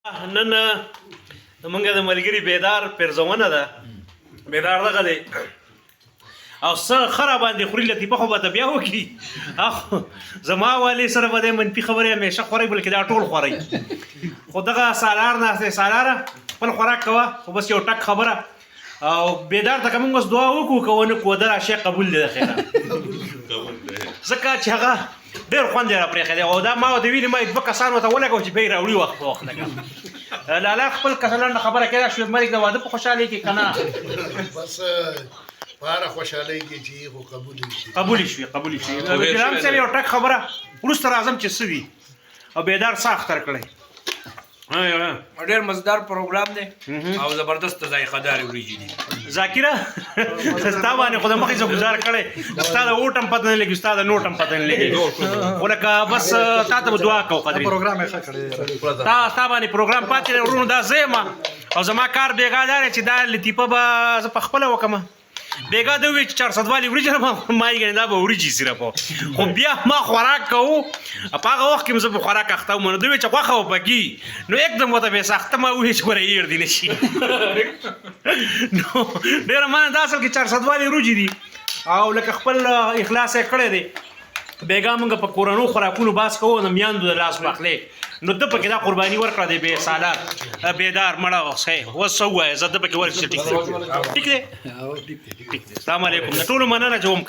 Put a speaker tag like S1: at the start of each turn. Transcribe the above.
S1: نن زمونږ د ملګري بیدار پرزونه ده بیدار دغه دی او څه ښه راباندې خوري لطیفه خو به ته بیا وکړي زما والي سره به دی منفي خبرې همیشه خورئ بلکې دا ټول خورئ خو دغه سالار ناست دی سالاره خپل خوراک کوه خو بس یو ټک خبره او بیدار ته که موږ اوس دعا وکړو که ونه کړو د راشی قبول دی د خیره ځکه چې هغه ډېر خوند یې راپرېښی دی او دا ما ورته ویلي ما یې دوه کسان ورته ولګوه چې بیا یې راوړي وخت په وخت لکه لالا خپل کسلنډه خبره کړې شعیب ملک د واده په خوشحالۍ کې که نه
S2: بس په هره خوشحالۍ کې چې خو
S1: قبول شوې قبول شوې ګرام صاحب یو ټک خبره وروسته راځم چې څه وي او بیدار څه اختر کړی
S3: ډېر مزدار پروګرام دی او زبردست ذایقه دار وریجې دي
S1: ذاکره ستا باندې خو د مخې څه ګزار کړی ستا د اوټ هم پته نه لګي ستا د نوټ هم پته نه لګي خو لکه بس تا ته به دعا کوو قدرې
S4: پروګرام یې ښه کړی
S1: ستا باندې پروګرام پاتې دی ورونو دا زه یم او زما کار بېګا دا دی چې دا لطیفه به زه پخپله وکړم بیګا د وی 400 والی وریجې ما یې دا به وریجې صرف خو بیا ما خوراک کوو په هغه وخت کې زه به خوراک اخته وم نو دوی چې غوښه وپکي نو یکدم ورته بې ساخته ما وویل چې ګوره هېر دې نه شي نو ډېره مننه دا اصل کې 400 والی وریجې دي او لکه خپل اخلاص یې کړی دی بیګا موږ په کورنو خوراکونو باس کوو د میاندو د لاس پخلی نو ده پکې دا قرباني ورکړه دی بې سالار بیدار مړه اوس اوس څه ووایه زه ده پکې ورکړم ټیک دی ټیک دی السلام علیکم د ټولو مننه چې